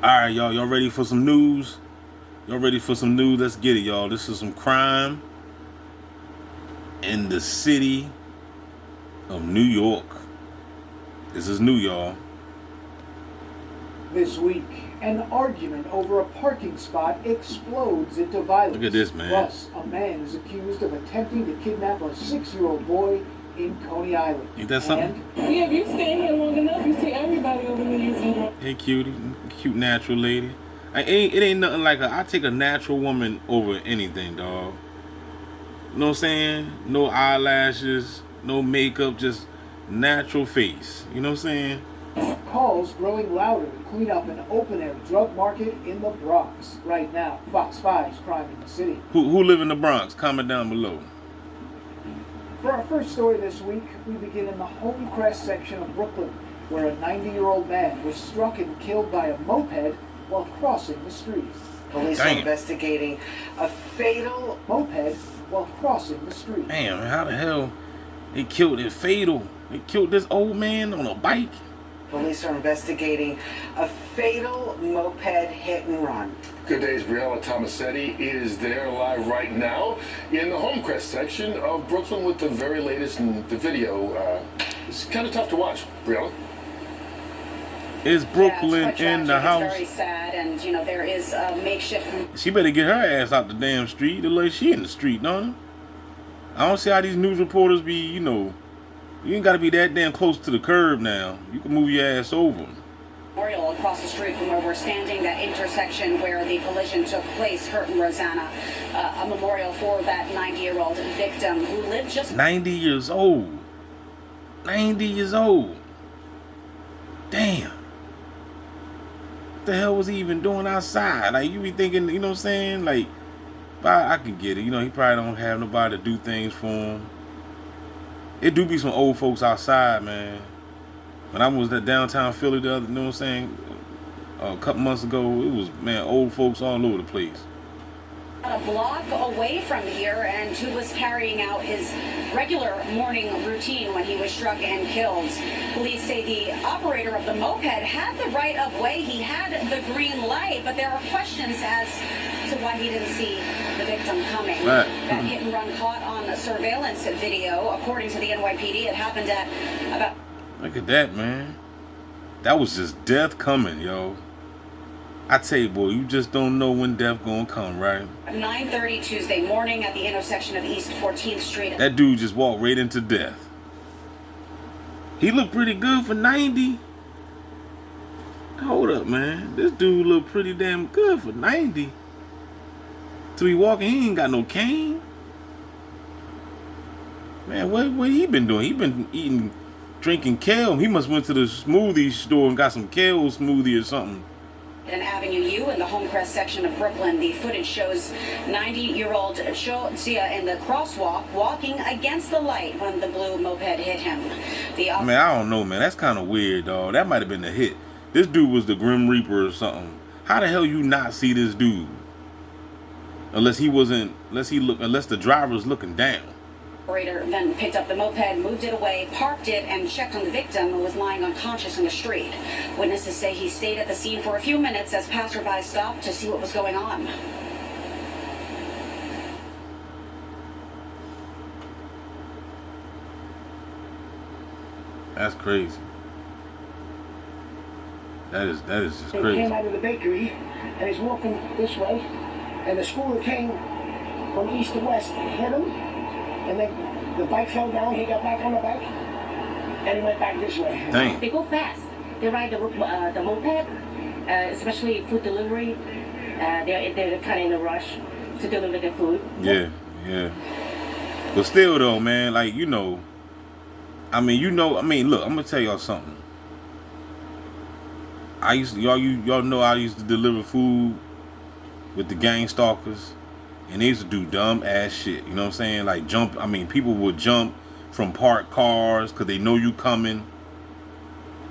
All right, y'all. Y'all ready for some news? Y'all ready for some news? Let's get it, y'all. This is some crime in the city of New York. This is new, y'all. This week, an argument over a parking spot explodes into violence. Look at this, man. Plus, a man is accused of attempting to kidnap a 6-year-old boy in Coney Island. Ain't that something? Yeah, if you stay here long enough, you see everybody over there using drugs. Hey, cutie. Cute natural lady. It ain't nothing like I take a natural woman over anything, dog. You know what I'm saying? No eyelashes, no makeup, just natural face. You know what I'm saying? Calls growing louder to clean up an open-air drug market in the Bronx. Right now, Fox 5's Crime in the City. Who live in the Bronx? Comment down below. For our first story this week, we begin in the Homecrest section of Brooklyn, where a 90-year-old man was struck and killed by a moped while crossing the street. Police are investigating a fatal moped while crossing the street. Damn, how the hell they killed it fatal? They killed this old man on a bike. Police are investigating a fatal moped hit and run. Good day's Briella Tomasetti is there live right now in the Homecrest section of Brooklyn with the very latest in the video. It's kind of tough to watch, Briella. Is Brooklyn in the house? It's very sad, and there is a makeshift. She better get her ass out the damn street. The like she in the street, don't it? I don't see how these news reporters be. You ain't got to be that damn close to the curb now. You can move your ass over. Memorial across the street from where we're standing, that intersection where the collision took place, hurting Rosanna. A memorial for that 90-year-old victim who lived just 90 years old. 90 years old. Damn. What the hell was he even doing outside? Like, you be thinking, you know what I'm saying? Like, I can get it. He probably don't have nobody to do things for him. It do be some old folks outside, man. When I was at downtown Philly you know what I'm saying? A couple months ago, it was, man, old folks all over the place. a block away from here and who was carrying out his regular morning routine when he was struck and killed. Police say the operator of the moped had the right of way. He had the green light, but there are questions as to why he didn't see the victim coming. Right. That hit and run caught on surveillance video. According to the NYPD, it happened at about... Look at that, man. That was just death coming, yo. I tell you, boy, you just don't know when death gonna come, right? 9:30 Tuesday morning at the intersection of East 14th Street. That dude just walked right into death. He looked pretty good for 90. Hold up, man. This dude looked pretty damn good for 90. To be walking, he ain't got no cane. Man, what he been doing? He been eating, drinking kale. He must went to the smoothie store and got some kale smoothie or something. In Avenue U in the Homecrest section of Brooklyn, the footage shows 90-year-old Chosia in the crosswalk walking against the light when the blue moped hit him. Man, I don't know, man. That's kind of weird, dog. That might have been the hit. This dude was the Grim Reaper or something. How the hell you not see this dude? Unless the driver's looking down. The operator then picked up the moped, moved it away, parked it, and checked on the victim who was lying unconscious in the street. Witnesses say he stayed at the scene for a few minutes as passersby stopped to see what was going on. That's crazy. That is just crazy. He came out of the bakery and he's walking this way, and the scooter came from east to west and hit him, and then the bike fell down. He got back on the bike and he went back this way. Dang. They go fast. They ride the moped, especially food delivery. They're kind of in a rush to deliver their food. Yeah. But still, though, man, like, look, I'm gonna tell y'all something. Y'all know I used to deliver food with the Gangstalkers, and they used to do dumb ass shit. You know what I'm saying? Like people would jump from parked cars because they know you coming.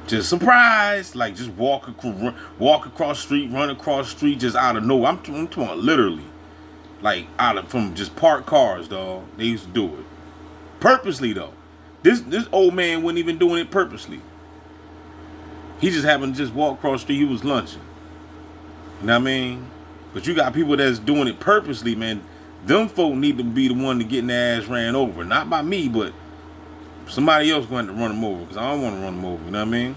Just surprise, like just walk across the street, run across the street, just out of nowhere. I'm talking about literally, like from just parked cars, dog. They used to do it purposely, though. This old man wasn't even doing it purposely. He just happened to just walk across the street. He was lunching. You know what I mean? But you got people that's doing it purposely, man. Them folk need to be the one to getting their ass ran over. Not by me, but somebody else going to run them over, because I don't want to run them over. You know what I mean?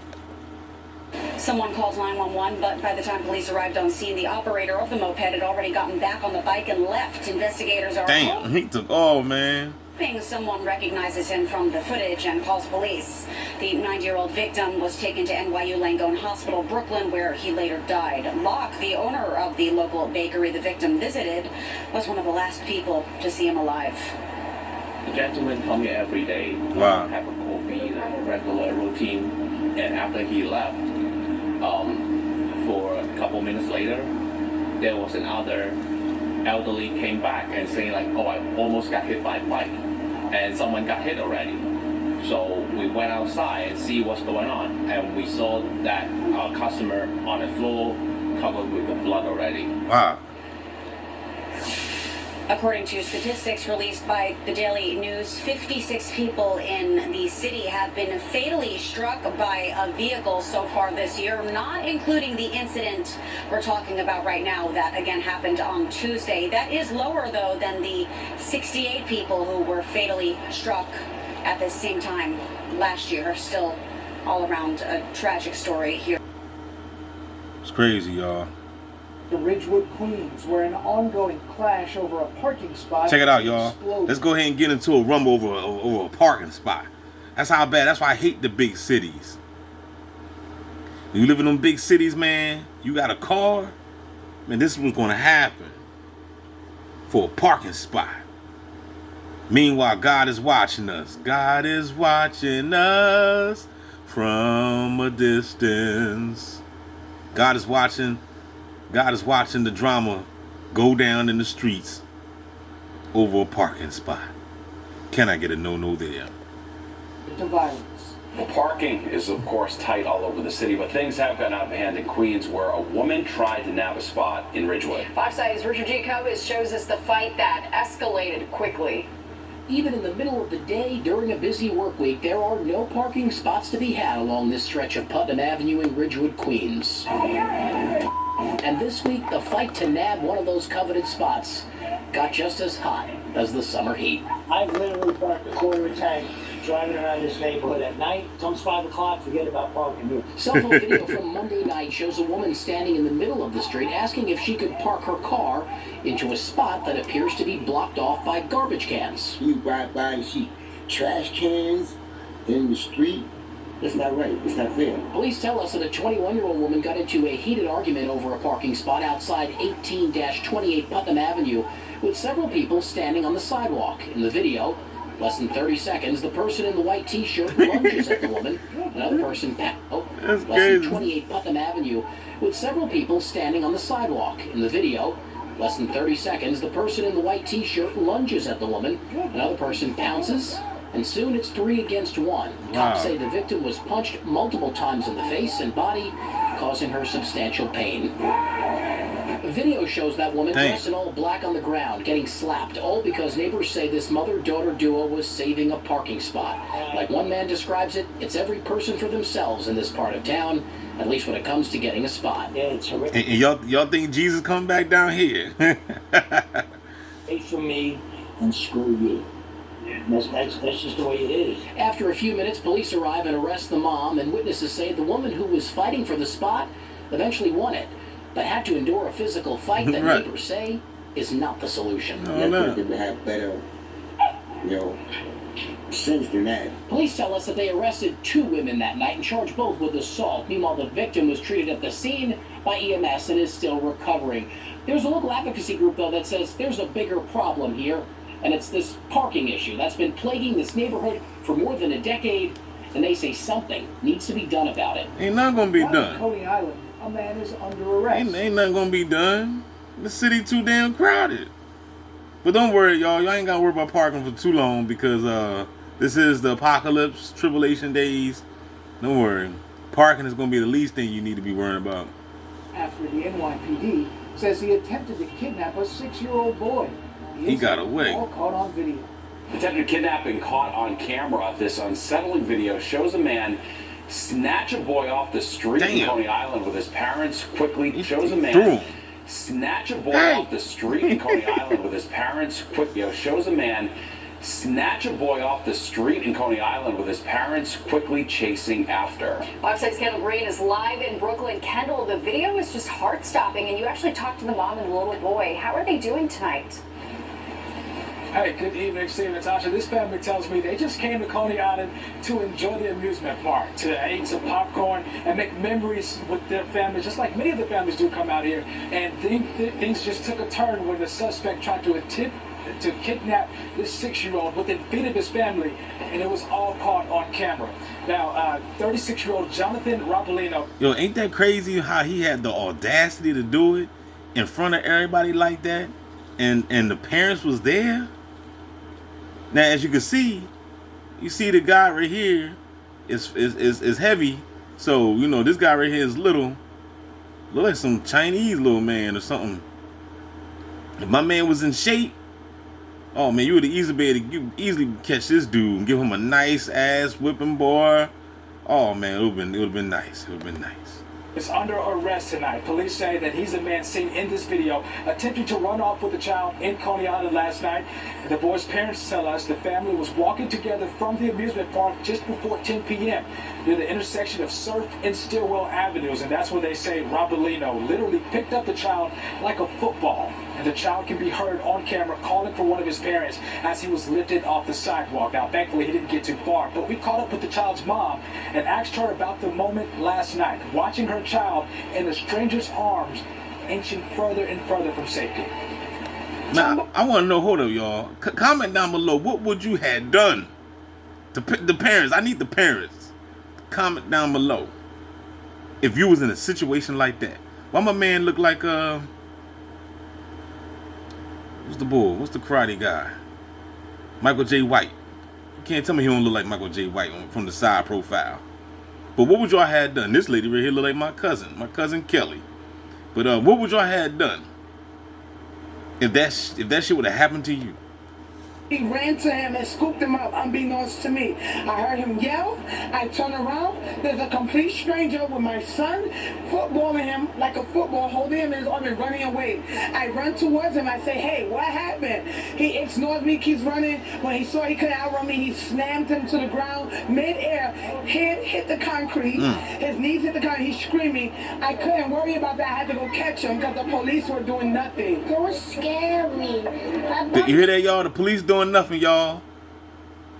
Someone called 911, but by the time police arrived on scene, the operator of the moped had already gotten back on the bike and left. Investigators are Damn, he took off, man. hoping someone recognizes him from the footage and calls police. The 90-year-old victim was taken to NYU Langone Hospital, Brooklyn, where he later died. Locke, the owner of the local bakery the victim visited, was one of the last people to see him alive. The gentleman come here every day, Wow. have a coffee, regular routine, and after he left, for a couple minutes later, there was another elderly came back and saying like, oh, I almost got hit by a bike, and someone got hit already. So we went outside and see what's going on, and we saw that our customer on the floor covered with the blood already. Wow. According to statistics released by the Daily News, 56 people in the city have been fatally struck by a vehicle so far this year, not including the incident we're talking about right now that again happened on Tuesday. That is lower, though, than the 68 people who were fatally struck at the same time last year. Still all around a tragic story here. It's crazy, y'all. In Ridgewood, Queens, where an ongoing clash over a parking spot. Check it out, y'all. exploded. Let's go ahead and get into a rumble over a parking spot. That's how bad. That's why I hate the big cities. When you live in them big cities, man, you got a car, man, this is what's going to happen for a parking spot. Meanwhile, God is watching us. God is watching us from a distance. God is watching the drama go down in the streets over a parking spot. Can I get a no-no there? To violence. Well, parking is, of course, tight all over the city, but things have gotten out of hand in Queens, where a woman tried to nab a spot in Ridgewood. Fox 8's Richard Jacobs shows us the fight that escalated quickly. Even in the middle of the day during a busy work week, there are no parking spots to be had along this stretch of Putnam Avenue in Ridgewood, Queens. And this week, the fight to nab one of those coveted spots got just as hot as the summer heat. I've literally parked a quarter of a tank driving around this neighborhood at night. Comes 5 o'clock, forget about parking. Cell phone video from Monday night shows a woman standing in the middle of the street asking if she could park her car into a spot that appears to be blocked off by garbage cans. You ride by and see trash cans in the street. That's not right. It's not fair. Police tell us that a 21-year-old woman got into a heated argument over a parking spot outside 18-28 Putnam Avenue with several people standing on the sidewalk. In the video, less than 30 seconds, the person in the white t-shirt lunges at the woman. Another person, less than 28 Putnam Avenue, with several people standing on the sidewalk. In the video, less than 30 seconds, the person in the white t-shirt lunges at the woman. Another person pounces, and soon it's 3 against 1. Cops say the victim was punched multiple times in the face and body, causing her substantial pain. The video shows that woman dressed in all black on the ground, getting slapped, all because neighbors say this mother-daughter duo was saving a parking spot. Like one man describes it, it's every person for themselves in this part of town, at least when it comes to getting a spot. Yeah, it's horrific. And y'all think Jesus come back down here? Pay for me and screw you. That's just the way it is. After a few minutes, police arrive and arrest the mom, and witnesses say the woman who was fighting for the spot eventually won it, but had to endure a physical fight that neighbors say is not the solution. They could have better, sense than that. Police tell us that they arrested 2 women that night and charged both with assault. Meanwhile, the victim was treated at the scene by EMS and is still recovering. There's a local advocacy group, though, that says there's a bigger problem here, and it's this parking issue that's been plaguing this neighborhood for more than a decade, and they say something needs to be done about it. Ain't nothing gonna be done. Coney Island, a man is under arrest. Ain't nothing gonna be done. The city too damn crowded. But don't worry, y'all. Y'all ain't gotta worry about parking for too long, because this is the apocalypse, tribulation days. Don't worry. Parking is gonna be the least thing you need to be worrying about. After the NYPD says he attempted to kidnap a 6-year-old boy. He got away. All caught on video. Attempted kidnapping caught on camera. This unsettling video shows a man snatch a boy off the street in Coney Island with his parents. Quickly shows a man snatch a boy off the street in Coney Island with his parents. Shows a man snatch a boy off the street in Coney Island with his parents quickly chasing after. Fox 6 Kendall Green is live in Brooklyn. Kendall, the video is just heart-stopping, and you actually talked to the mom and the little boy. How are they doing tonight? Hey, good evening, Steve and Natasha. This family tells me they just came to Coney Island to enjoy the amusement park, to eat some popcorn and make memories with their family, just like many of the families do come out here. And things just took a turn when the suspect tried to attempt to kidnap this 6-year-old with the feet of his family, and it was all caught on camera. Now, 36-year-old Jonathan Ropolino. Yo, ain't that crazy how he had the audacity to do it in front of everybody like that, and the parents was there? Now, as you can see, you see the guy right here is heavy, so you know this guy right here is little, look like some Chinese little man or something. If my man was in shape, oh man, you would easily catch this dude and give him a nice ass whipping, boy. Oh man, it would have been nice. It would have been nice. Is under arrest tonight. Police say that he's the man seen in this video attempting to run off with the child in Coney Island last night. The boy's parents tell us the family was walking together from the amusement park just before 10 p.m. near the intersection of Surf and Stillwell Avenues, and that's where they say Ropolino literally picked up the child like a football. And the child can be heard on camera calling for one of his parents as he was lifted off the sidewalk. Now, thankfully, he didn't get too far, but we caught up with the child's mom and asked her about the moment last night, watching her child in a stranger's arms, inching further and further from safety. Now, I want to know, hold up, y'all. Comment down below, what would you have done to the parents? I need the parents. Comment down below if you was in a situation like that. Why my man look like what's the bull? What's the karate guy? Michael J. White. You can't tell me he don't look like Michael J. White from the side profile. But what would y'all have done? This lady right here look like my cousin Kelly. But what would y'all have done if that shit would have happened to you? He ran to him and scooped him up, unbeknownst to me. I heard him yell. I turn around. There's a complete stranger with my son, footballing him like a football, holding him in his arm and running away. I run towards him. I say, hey, what happened? He ignores me, keeps running. When he saw he couldn't outrun me, he slammed him to the ground, mid-air. Head hit the concrete. His knees hit the concrete. He's screaming. I couldn't worry about that. I had to go catch him because the police were doing nothing. It was scary. Did you hear that, y'all? The police doing nothing, y'all.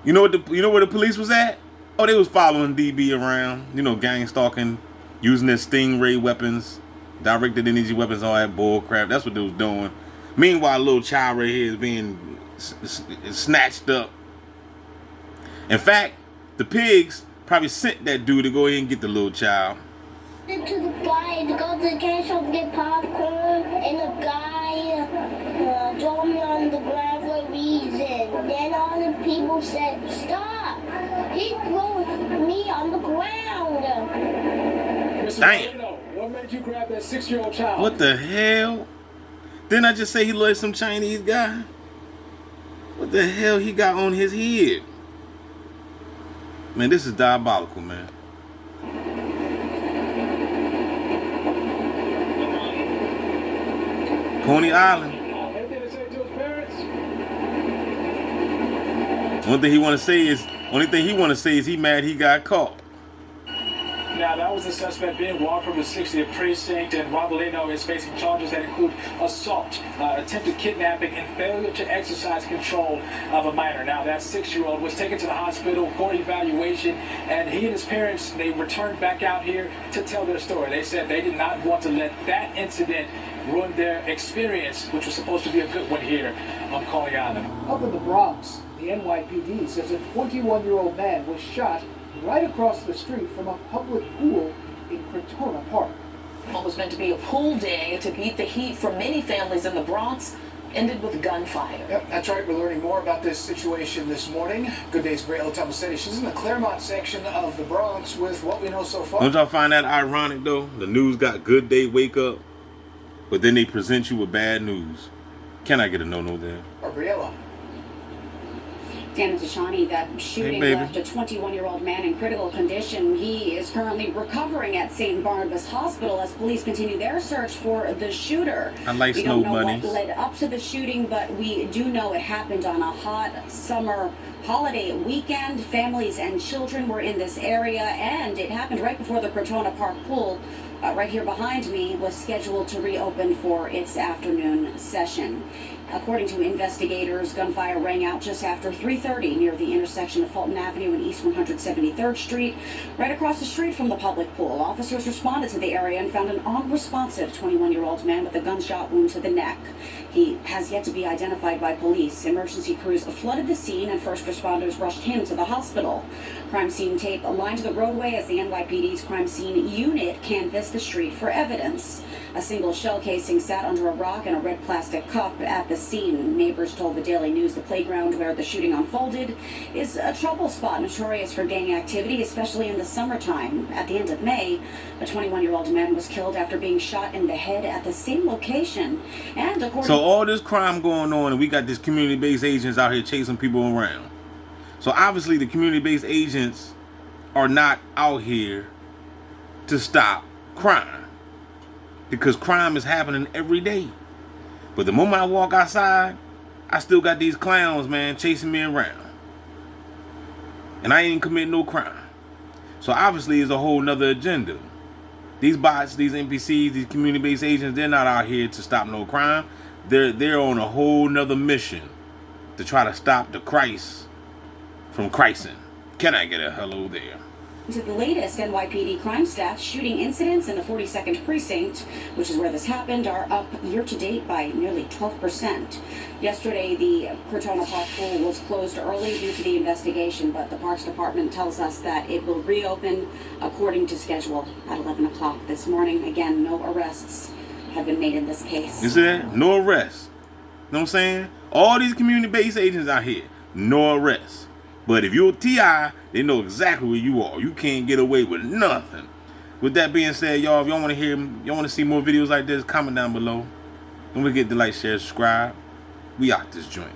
You know where the police was at? Oh, they was following DB around. You know, gang stalking, using their stingray weapons, directed energy weapons, all that bull crap. That's what they was doing. Meanwhile, a little child right here is being snatched up. In fact, the pigs probably sent that dude to go ahead and get the little child. Into the guy to go to the candy shop to get popcorn, and the guy threw me on the ground for a reason. Then all the people said, "Stop! He threw me on the ground." Damn. What made you grab that 6-year-old child? What the hell? Didn't I just say he looked like some Chinese guy? What the hell he got on his head? Man, this is diabolical, man. Coney Island. Only thing he want to say is he mad he got caught. Now, that was the suspect being walked from the 60th precinct, and Ropolino is facing charges that include assault, attempted kidnapping, and failure to exercise control of a minor. Now, that 6-year-old was taken to the hospital for evaluation, and he and his parents, they returned back out here to tell their story. They said they did not want to let that incident ruin their experience, which was supposed to be a good one here on Coney Island. Up in the Bronx, the NYPD says a 21-year-old man was shot right across the street from a public pool in Crotona Park. What was meant to be a pool day to beat the heat for many families in the Bronx ended with gunfire. Yep, that's right. We're learning more about this situation this morning. Good Day's Briella Tomasetti. She's in the Claremont section of the Bronx with what we know so far. Don't y'all find that ironic, though? The news got good day wake up, but then they present you with bad news. Can I get a no-no there? Briella. Dan and Tashani, that shooting left a 21-year-old man in critical condition. He is currently recovering at St. Barnabas Hospital as police continue their search for the shooter. I like we snow don't know bunnies. what led up to the shooting, but we do know it happened on a hot summer holiday weekend. Families and children were in this area, and it happened right before the Crotona Park pool, right here behind me, was scheduled to reopen for its afternoon session. According to investigators, gunfire rang out just after 3:30 near the intersection of Fulton Avenue and East 173rd Street, right across the street from the public pool. Officers responded to the area and found an unresponsive 21-year-old man with a gunshot wound to the neck. He has yet to be identified by police. Emergency crews flooded the scene and first responders rushed him to the hospital. Crime scene tape lined the roadway as the NYPD's crime scene unit canvassed the street for evidence. A single shell casing sat under a rock and a red plastic cup at the scene. Neighbors told the Daily News the playground where the shooting unfolded is a trouble spot notorious for gang activity, especially in the summertime. At the end of May, a 21-year-old man was killed after being shot in the head at the same location. And according So all this crime going on, and we got these community-based agents out here chasing people around. So obviously the community-based agents are not out here to stop crime, because crime is happening every day. But the moment I walk outside, I still got these clowns, man, chasing me around. And I ain't committing no crime. So obviously it's a whole nother agenda. These bots, these NPCs, these community-based agents, they're not out here to stop no crime. They're on a whole nother mission to try to stop the Christ from Christing. Can I get a hello there? to the latest NYPD crime stats, shooting incidents in the 42nd precinct, which is where this happened, are up year-to-date by nearly 12%. Yesterday, the Crotona Park pool was closed early due to the investigation, but the Parks Department tells us that it will reopen according to schedule at 11 o'clock this morning. Again, no arrests have been made in this case. You see that? No arrests. You know what I'm saying? All these community-based agents out here, no arrests. But if you're a TI, they know exactly where you are. You can't get away with nothing. With that being said, y'all, if y'all want to see more videos like this, comment down below. Don't forget to like, share, subscribe. We out this joint.